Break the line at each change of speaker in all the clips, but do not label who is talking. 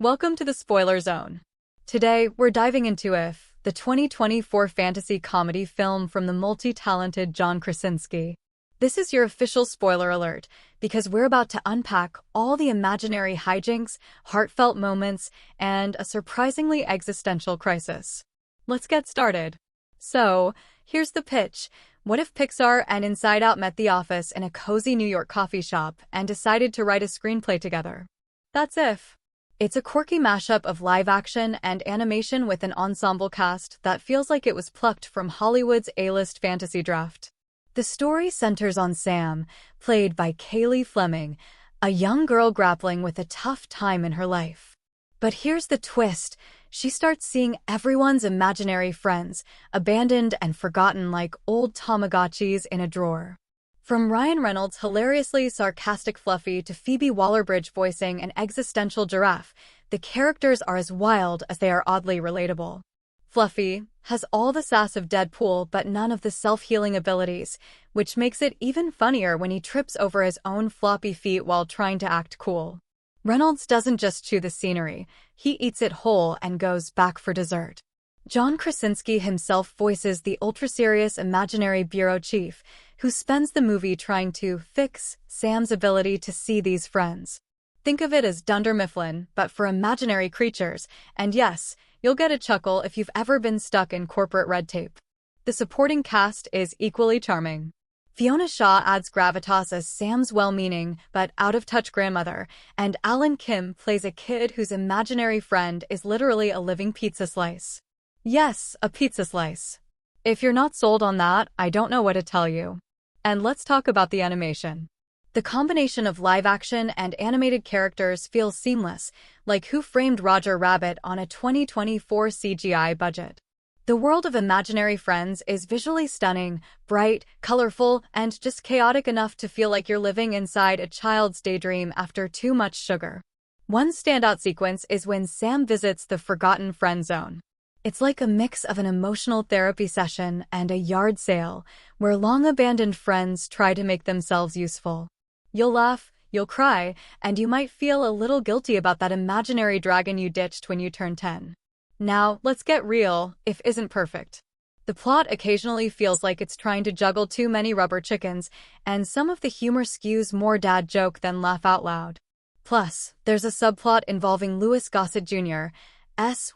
Welcome to the Spoiler Zone. Today, we're diving into If, the 2024 fantasy comedy film from the multi-talented John Krasinski. This is your official spoiler alert, because we're about to unpack all the imaginary hijinks, heartfelt moments, and a surprisingly existential crisis. Let's get started. So, here's the pitch. What if Pixar and Inside Out met The Office in a cozy New York coffee shop and decided to write a screenplay together? That's If. It's a quirky mashup of live action and animation with an ensemble cast that feels like it was plucked from Hollywood's A-list fantasy draft. The story centers on Sam, played by Cailey Fleming, a young girl grappling with a tough time in her life. But here's the twist. She starts seeing everyone's imaginary friends, abandoned and forgotten like old Tamagotchis in a drawer. From Ryan Reynolds' hilariously sarcastic Fluffy to Phoebe Waller-Bridge voicing an existential giraffe, the characters are as wild as they are oddly relatable. Fluffy has all the sass of Deadpool but none of the self-healing abilities, which makes it even funnier when he trips over his own floppy feet while trying to act cool. Reynolds doesn't just chew the scenery, he eats it whole and goes back for dessert. John Krasinski himself voices the ultra-serious imaginary bureau chief, who spends the movie trying to fix Sam's ability to see these friends. Think of it as Dunder Mifflin, but for imaginary creatures, and yes, you'll get a chuckle if you've ever been stuck in corporate red tape. The supporting cast is equally charming. Fiona Shaw adds gravitas as Sam's well-meaning but out-of-touch grandmother, and Alan Kim plays a kid whose imaginary friend is literally a living pizza slice. Yes, a pizza slice. If you're not sold on that, I don't know what to tell you. And let's talk about the animation. The combination of live action and animated characters feels seamless, like Who Framed Roger Rabbit on a 2024 CGI budget. The world of imaginary friends is visually stunning, bright, colorful, and just chaotic enough to feel like you're living inside a child's daydream after too much sugar. One standout sequence is when Sam visits the Forgotten Friend Zone. It's like a mix of an emotional therapy session and a yard sale, where long-abandoned friends try to make themselves useful. You'll laugh, you'll cry, and you might feel a little guilty about that imaginary dragon you ditched when you turned 10. Now, let's get real, If isn't perfect. The plot occasionally feels like it's trying to juggle too many rubber chickens, and some of the humor skews more dad joke than laugh out loud. Plus, there's a subplot involving Louis Gossett Jr.,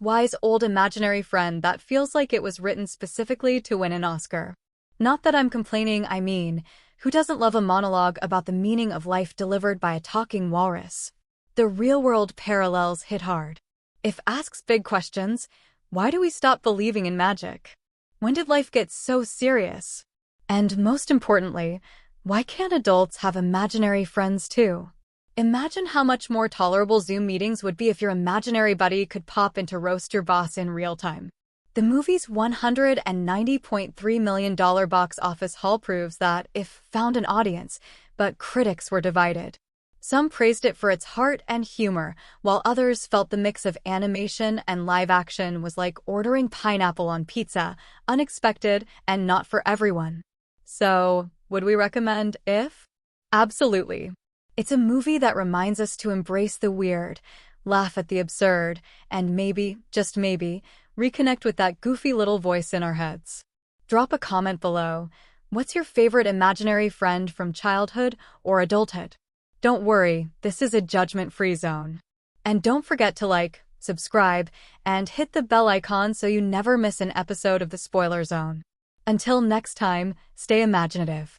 wise old imaginary friend that feels like it was written specifically to win an Oscar. Not that I'm complaining, I mean, who doesn't love a monologue about the meaning of life delivered by a talking walrus? The real-world parallels hit hard. If asks big questions, why do we stop believing in magic? When did life get so serious? And most importantly, why can't adults have imaginary friends too? Imagine how much more tolerable Zoom meetings would be if your imaginary buddy could pop in to roast your boss in real time. The movie's $190.3 million box office haul proves that If found an audience, but critics were divided. Some praised it for its heart and humor, while others felt the mix of animation and live action was like ordering pineapple on pizza, unexpected and not for everyone. So, would we recommend If? Absolutely. It's a movie that reminds us to embrace the weird, laugh at the absurd, and maybe, just maybe, reconnect with that goofy little voice in our heads. Drop a comment below. What's your favorite imaginary friend from childhood or adulthood? Don't worry, this is a judgment-free zone. And don't forget to like, subscribe, and hit the bell icon so you never miss an episode of the Spoiler Zone. Until next time, stay imaginative.